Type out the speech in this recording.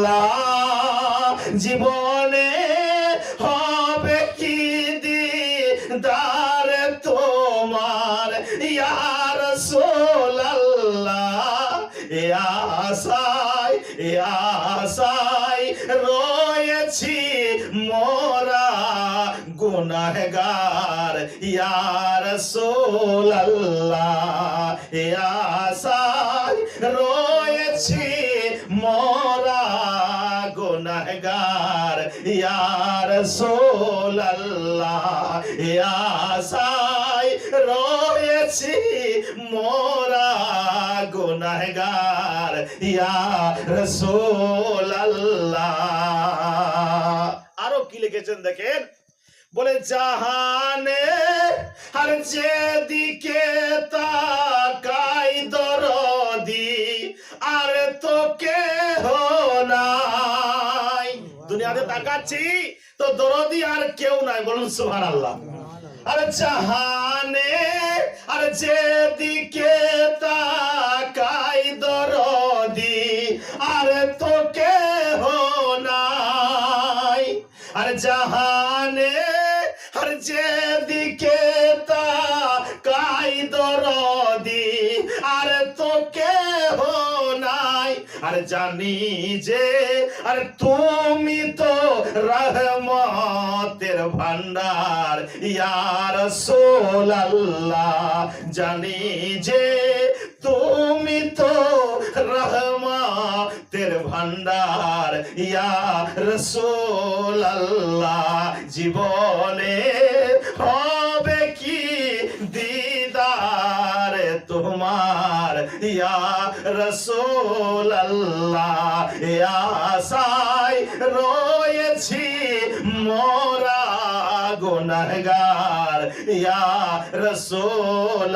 রাসূলুল্লাহ জীবনে হবে কি দিদার তোমার ইয়া রাসূলুল্লাহ এ আশায় রয়েছি মোরা গুনাহগার ইয়া রাসূলুল্লাহ এ আশায় রয়েছি মোরা গুনাহগার ইয়া রাসূলুল্লাহ এ আশায় রয়েছি মোরা গুনাহগার ইয়া রাসূলুল্লাহ। আরো কি লিখেছেন দেখেন, বলে জাহানে আর যেদিকে তাকাই দরদি আর তো কেহ নাই। দুনিয়াতে তাকাচ্ছি তো দরদি আর কেউ নাই, বলুন সুবহানাল্লাহ। আর জাহানে আর যেদিকে তাকাই দরদি আর তো কেহ নাই। আর জাহানে আর যেদিকে তাকাই দরদি আর তো কেহ নাই। আর জানি যে আর তুমি তো রহমতের ভান্ডার ইয়া রাসূলুল্লাহ। জানি যে তুমি তো রহমতের ভান্ডার ইয়া রাসূলুল্লাহ। জীবনে হবে কি দিদার তোমার ইয়া রাসূলুল্লাহ। এ আশায় রয়েছি মোরা গুনাহগার ইয়া রাসূলুল্লাহ।